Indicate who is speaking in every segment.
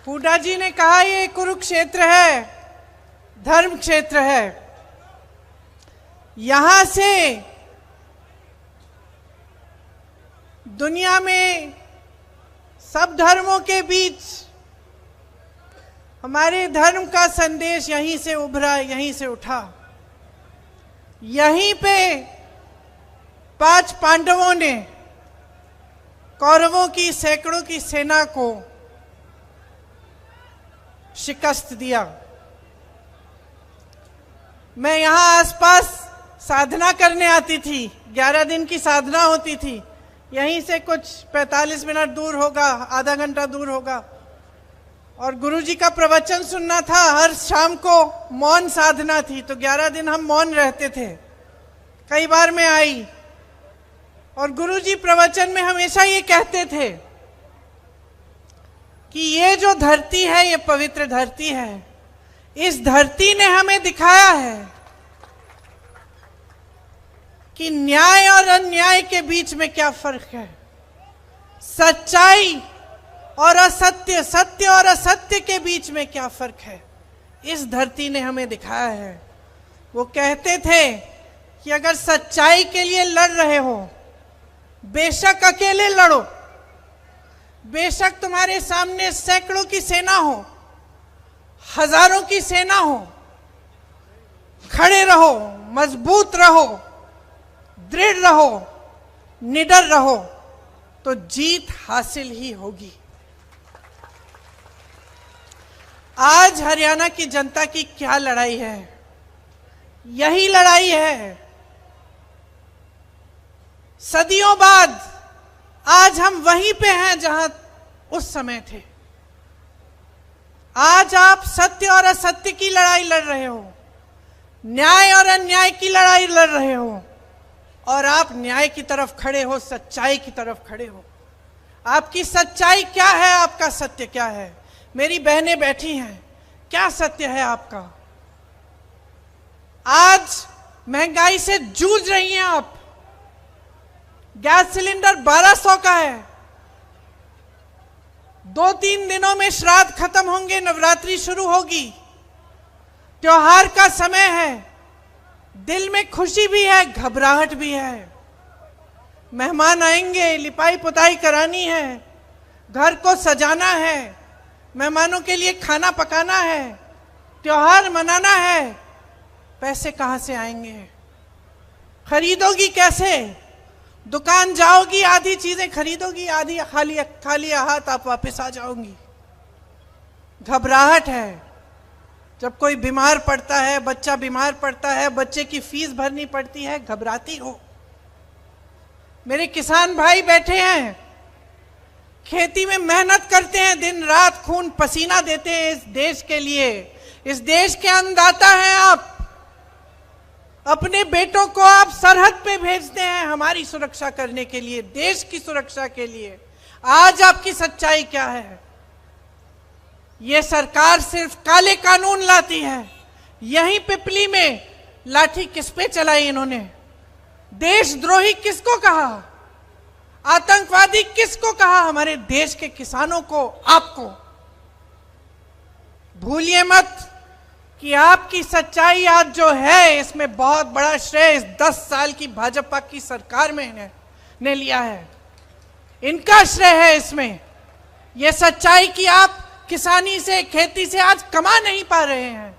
Speaker 1: हुड्डा जी ने कहा ये कुरुक्षेत्र है, धर्म क्षेत्र है। यहां से दुनिया में सब धर्मों के बीच हमारे धर्म का संदेश यहीं से उभरा, यहीं से उठा। यहीं पे 5 पांडवों ने कौरवों की सैकड़ों की सेना को शिकस्त दिया। मैं यहां आसपास साधना करने आती थी, 11 दिन की साधना होती थी। यहीं से कुछ 45 मिनट दूर होगा, आधा घंटा दूर होगा, और गुरुजी का प्रवचन सुनना था। हर शाम को मौन साधना थी, तो 11 दिन हम मौन रहते थे। कई बार मैं आई और गुरुजी प्रवचन में हमेशा ये कहते थे कि ये जो धरती है ये पवित्र धरती है। इस धरती ने हमें दिखाया है कि न्याय और अन्याय के बीच में क्या फर्क है, सच्चाई और असत्य, सत्य और असत्य के बीच में क्या फर्क है। इस धरती ने हमें दिखाया है। वो कहते थे कि अगर सच्चाई के लिए लड़ रहे हो, बेशक अकेले लड़ो, बेशक तुम्हारे सामने सैकड़ों की सेना हो, हजारों की सेना हो, खड़े रहो, मजबूत रहो, दृढ़ रहो, निडर रहो, तो जीत हासिल ही होगी। आज हरियाणा की जनता की क्या लड़ाई है? यही लड़ाई है। सदियों बाद आज हम वहीं पे हैं जहां उस समय थे। आज आप सत्य और असत्य की लड़ाई लड़ रहे हो, न्याय और अन्याय की लड़ाई लड़ रहे हो, और आप न्याय की तरफ खड़े हो, सच्चाई की तरफ खड़े हो। आपकी सच्चाई क्या है, आपका सत्य क्या है? मेरी बहनें बैठी हैं, क्या सत्य है आपका? आज महंगाई से जूझ रही हैं आप। गैस सिलेंडर 1200 का है। 2-3 दिनों में श्राद्ध खत्म होंगे, नवरात्रि शुरू होगी, त्योहार का समय है। दिल में खुशी भी है, घबराहट भी है। मेहमान आएंगे, लिपाई पुताई करानी है, घर को सजाना है, मेहमानों के लिए खाना पकाना है, त्योहार मनाना है। पैसे कहां से आएंगे? खरीदोगी कैसे? दुकान जाओगी, आधी चीजें खरीदोगी, आधी खाली हाथ आप वापस आ जाओगी। घबराहट है। जब कोई बीमार पड़ता है, बच्चा बीमार पड़ता है, बच्चे की फीस भरनी पड़ती है, घबराती हो। मेरे किसान भाई बैठे हैं, खेती में मेहनत करते हैं, दिन रात खून पसीना देते हैं इस देश के लिए। इस देश के अन्नदाता हैं आप। अपने बेटों को आप सरहद पे भेजते हैं हमारी सुरक्षा करने के लिए, देश की सुरक्षा के लिए। आज आपकी सच्चाई क्या है? ये सरकार सिर्फ काले कानून लाती है। यहीं पिपली में लाठी किस पे चलाई इन्होंने? देशद्रोही किसको कहा? आतंकवादी किसको कहा? हमारे देश के किसानों को, आपको। भूलिए मत कि आपकी सच्चाई आज जो है, इसमें बहुत बड़ा श्रेय इस 10 साल की भाजपा की सरकार में ने लिया है। इनका श्रेय है इसमें। यह सच्चाई कि आप किसानी से, खेती से आज कमा नहीं पा रहे हैं,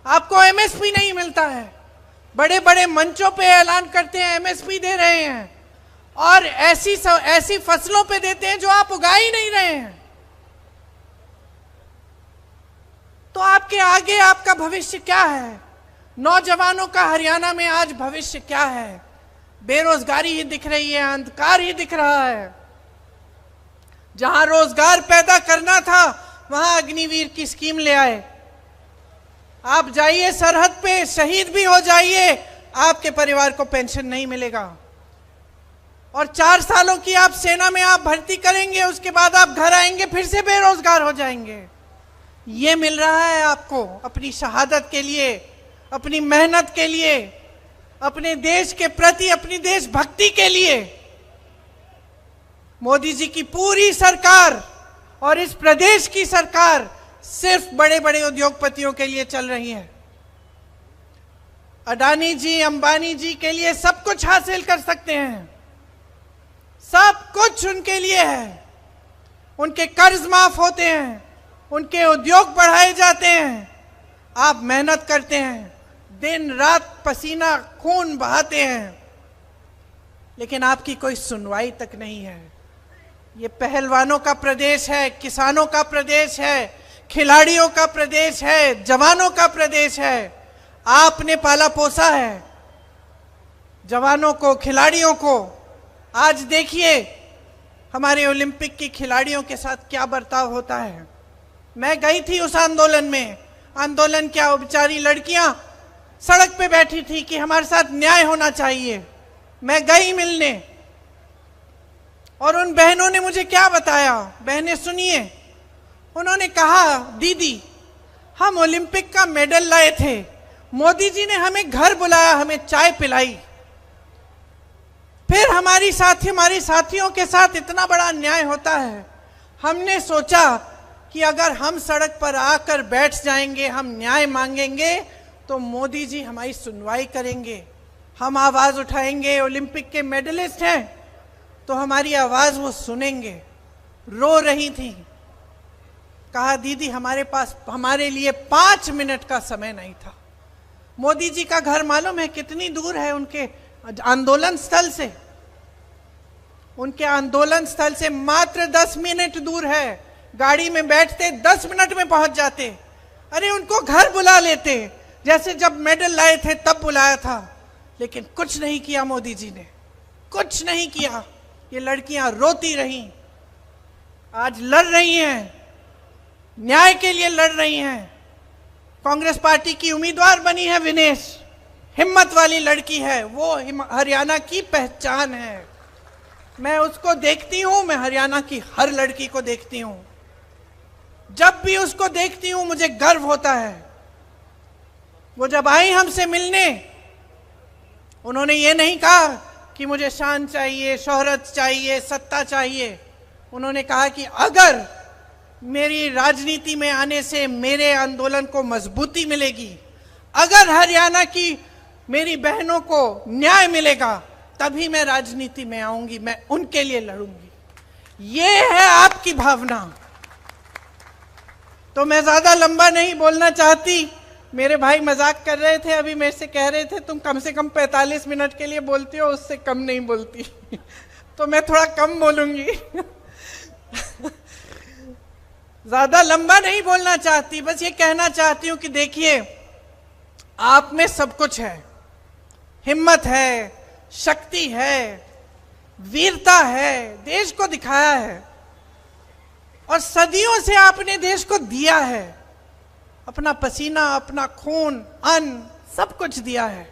Speaker 1: आपको एमएसपी नहीं मिलता है। बड़े बड़े मंचों पे ऐलान करते हैं एमएसपी दे रहे हैं, और ऐसी फसलों पे देते हैं जो आप उगा ही नहीं रहे हैं। तो आपके आगे आपका भविष्य क्या है? नौजवानों का हरियाणा में आज भविष्य क्या है? बेरोजगारी ही दिख रही है, अंधकार ही दिख रहा है। जहां रोजगार पैदा करना था, वहां अग्निवीर की स्कीम ले आए। आप जाइए सरहद पे, शहीद भी हो जाइए, आपके परिवार को पेंशन नहीं मिलेगा। और 4 सालों की आप सेना में आप भर्ती करेंगे, उसके बाद आप घर आएंगे, फिर से बेरोजगार हो जाएंगे। ये मिल रहा है आपको अपनी शहादत के लिए, अपनी मेहनत के लिए, अपने देश के प्रति, अपनी देशभक्ति के लिए। मोदी जी की पूरी सरकार और इस प्रदेश की सरकार सिर्फ बड़े बड़े उद्योगपतियों के लिए चल रही है। अडानी जी, अंबानी जी के लिए सब कुछ हासिल कर सकते हैं, सब कुछ उनके लिए है। उनके कर्ज माफ होते हैं, उनके उद्योग बढ़ाए जाते हैं। आप मेहनत करते हैं, दिन रात पसीना खून बहाते हैं, लेकिन आपकी कोई सुनवाई तक नहीं है। ये पहलवानों का प्रदेश है, किसानों का प्रदेश है, खिलाड़ियों का प्रदेश है, जवानों का प्रदेश है। आपने पाला पोसा है जवानों को, खिलाड़ियों को। आज देखिए हमारे ओलंपिक की खिलाड़ियों के साथ क्या बर्ताव होता है। मैं गई थी उस आंदोलन में। आंदोलन क्या, वो बेचारी लड़कियां सड़क पे बैठी थी कि हमारे साथ न्याय होना चाहिए। मैं गई मिलने, और उन बहनों ने मुझे क्या बताया। बहनें सुनिए, उन्होंने कहा, दीदी हम ओलंपिक का मेडल लाए थे, मोदी जी ने हमें घर बुलाया, हमें चाय पिलाई, फिर हमारी साथियों के साथ इतना बड़ा अन्याय होता है। हमने सोचा कि अगर हम सड़क पर आकर बैठ जाएंगे, हम न्याय मांगेंगे, तो मोदी जी हमारी सुनवाई करेंगे, हम आवाज उठाएंगे, ओलंपिक के मेडलिस्ट हैं तो हमारी आवाज वो सुनेंगे। रो रही थी। कहा, दीदी हमारे पास हमारे लिए 5 मिनट का समय नहीं था। मोदी जी का घर मालूम है कितनी दूर है उनके आंदोलन स्थल से? उनके आंदोलन स्थल से मात्र 10 मिनट दूर है। गाड़ी में बैठते 10 मिनट में पहुंच जाते। अरे उनको घर बुला लेते, जैसे जब मेडल लाए थे तब बुलाया था, लेकिन कुछ नहीं किया मोदी जी ने, कुछ नहीं किया। ये लड़कियां रोती रहीं, आज लड़ रही हैं, न्याय के लिए लड़ रही हैं। कांग्रेस पार्टी की उम्मीदवार बनी है विनेश, हिम्मत वाली लड़की है, वो हरियाणा की पहचान है। मैं उसको देखती हूं, मैं हरियाणा की हर लड़की को देखती हूं, जब भी उसको देखती हूं मुझे गर्व होता है। वो जब आई हमसे मिलने, उन्होंने ये नहीं कहा कि मुझे शान चाहिए, शोहरत चाहिए, सत्ता चाहिए। उन्होंने कहा कि अगर मेरी राजनीति में आने से मेरे आंदोलन को मजबूती मिलेगी, अगर हरियाणा की मेरी बहनों को न्याय मिलेगा, तभी मैं राजनीति में आऊंगी, मैं उनके लिए लड़ूंगी। ये है आपकी भावना। तो मैं ज्यादा लंबा नहीं बोलना चाहती। मेरे भाई मजाक कर रहे थे, अभी मेरे से कह रहे थे तुम कम से कम 45 मिनट के लिए बोलती हो, उससे कम नहीं बोलती। तो मैं थोड़ा कम बोलूंगी। ज्यादा लंबा नहीं बोलना चाहती, बस ये कहना चाहती हूं कि देखिए आप में सब कुछ है, हिम्मत है, शक्ति है, वीरता है, देश को दिखाया है, और सदियों से आपने देश को दिया है, अपना पसीना, अपना खून, अन्न, सब कुछ दिया है।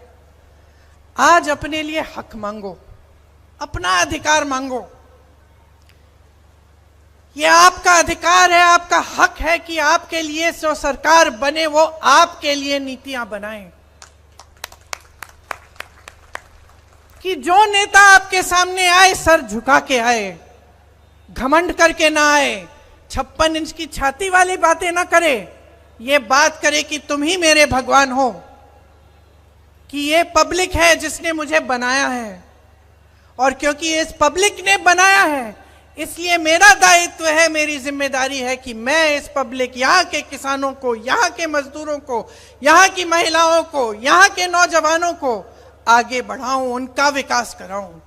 Speaker 1: आज अपने लिए हक मांगो, अपना अधिकार मांगो। ये आपका अधिकार है, आपका हक है कि आपके लिए जो सरकार बने वो आपके लिए नीतियां बनाए, कि जो नेता आपके सामने आए सर झुका के आए, घमंड करके ना आए, 56 इंच की छाती वाली बातें ना करे, ये बात करे कि तुम ही मेरे भगवान हो, कि ये पब्लिक है जिसने मुझे बनाया है, और क्योंकि इस पब्लिक ने बनाया है इसलिए मेरा दायित्व है, मेरी जिम्मेदारी है कि मैं इस पब्लिक, यहाँ के किसानों को, यहाँ के मजदूरों को, यहाँ की महिलाओं को, यहाँ के नौजवानों को आगे बढ़ाऊं, उनका विकास कराऊं।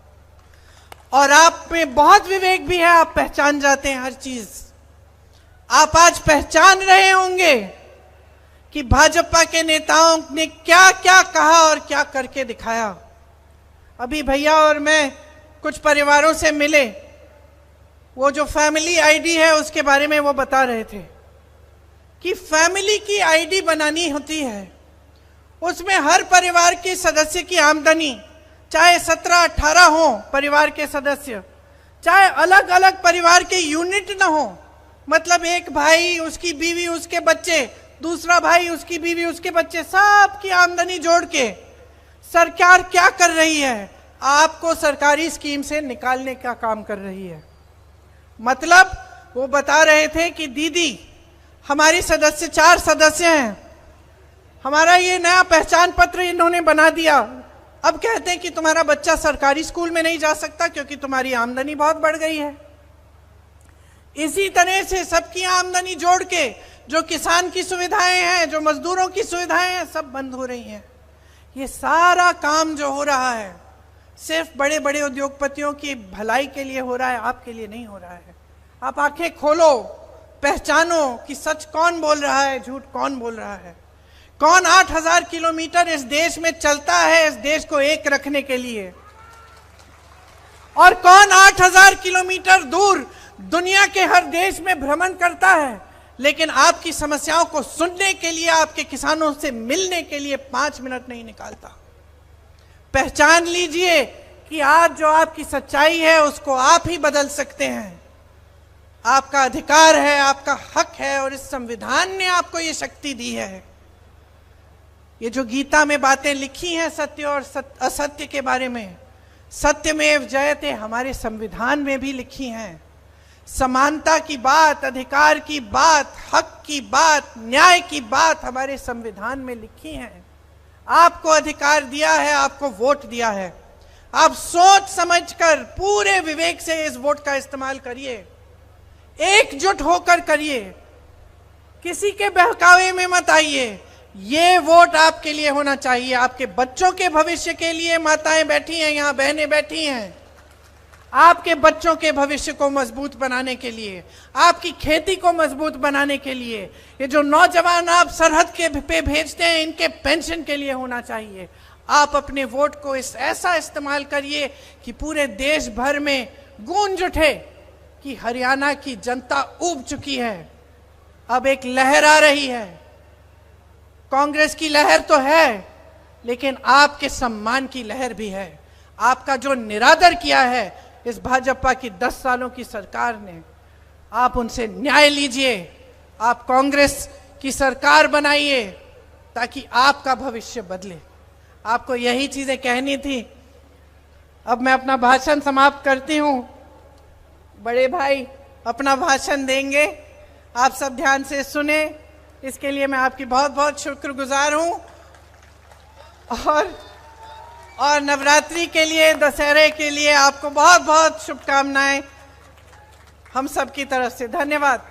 Speaker 1: और आप में बहुत विवेक भी है, आप पहचान जाते हैं हर चीज। आप आज पहचान रहे होंगे कि भाजपा के नेताओं ने क्या क्या कहा और क्या करके दिखाया। अभी भैया और मैं कुछ परिवारों से मिले, वो जो फैमिली आईडी है उसके बारे में वो बता रहे थे कि फैमिली की आईडी बनानी होती है, उसमें हर परिवार के सदस्य की आमदनी, चाहे 17-18 हो परिवार के सदस्य, चाहे अलग अलग परिवार के यूनिट ना हो, मतलब एक भाई, उसकी बीवी, उसके बच्चे, दूसरा भाई, उसकी बीवी, उसके बच्चे, सबकी आमदनी जोड़ के सरकार क्या कर रही है, आपको सरकारी स्कीम से निकालने का काम कर रही है। मतलब वो बता रहे थे कि दीदी हमारी सदस्य 4 सदस्य हैं, हमारा ये नया पहचान पत्र इन्होंने बना दिया, अब कहते हैं कि तुम्हारा बच्चा सरकारी स्कूल में नहीं जा सकता क्योंकि तुम्हारी आमदनी बहुत बढ़ गई है। इसी तरह से सबकी आमदनी जोड़ के जो किसान की सुविधाएं हैं, जो मजदूरों की सुविधाएं हैं, सब बंद हो रही हैं। ये सारा काम जो हो रहा है सिर्फ बड़े बड़े उद्योगपतियों की भलाई के लिए हो रहा है, आपके लिए नहीं हो रहा है। आप आंखें खोलो, पहचानो कि सच कौन बोल रहा है, झूठ कौन बोल रहा है। कौन 8000 किलोमीटर इस देश में चलता है इस देश को एक रखने के लिए, और कौन 8000 किलोमीटर दूर दुनिया के हर देश में भ्रमण करता है, लेकिन आपकी समस्याओं को सुनने के लिए, आपके किसानों से मिलने के लिए 5 मिनट नहीं निकालता। पहचान लीजिए कि आज जो आपकी सच्चाई है उसको आप ही बदल सकते हैं। आपका अधिकार है, आपका हक है, और इस संविधान ने आपको ये शक्ति दी है। ये जो गीता में बातें लिखी हैं सत्य और असत्य के बारे में, सत्यमेव जयते हमारे संविधान में भी लिखी हैं। समानता की बात, अधिकार की बात, हक की बात, न्याय की बात हमारे संविधान में लिखी हैं। आपको अधिकार दिया है, आपको वोट दिया है। आप सोच समझकर पूरे विवेक से इस वोट का इस्तेमाल करिए, एकजुट होकर करिए, किसी के बहकावे में मत आइए। ये वोट आपके लिए होना चाहिए, आपके बच्चों के भविष्य के लिए। माताएं बैठी हैं यहाँ, बहनें बैठी हैं, आपके बच्चों के भविष्य को मजबूत बनाने के लिए, आपकी खेती को मजबूत बनाने के लिए। ये जो नौजवान आप सरहद के पे भेजते हैं, इनके पेंशन के लिए होना चाहिए। आप अपने वोट को ऐसा इस्तेमाल करिए कि पूरे देश भर में गूंज उठे कि हरियाणा की जनता ऊब चुकी है, अब एक लहर आ रही है। कांग्रेस की लहर तो है, लेकिन आपके सम्मान की लहर भी है। आपका जो निरादर किया है इस भाजपा की 10 सालों की सरकार ने, आप उनसे न्याय लीजिए। आप कांग्रेस की सरकार बनाइए ताकि आपका भविष्य बदले। आपको यही चीजें कहनी थी। अब मैं अपना भाषण समाप्त करती हूं। बड़े भाई अपना भाषण देंगे, आप सब ध्यान से सुने, इसके लिए मैं आपकी बहुत बहुत शुक्रगुजार हूं। और नवरात्रि के लिए, दशहरे के लिए आपको बहुत बहुत शुभकामनाएं हम सब की तरफ से। धन्यवाद।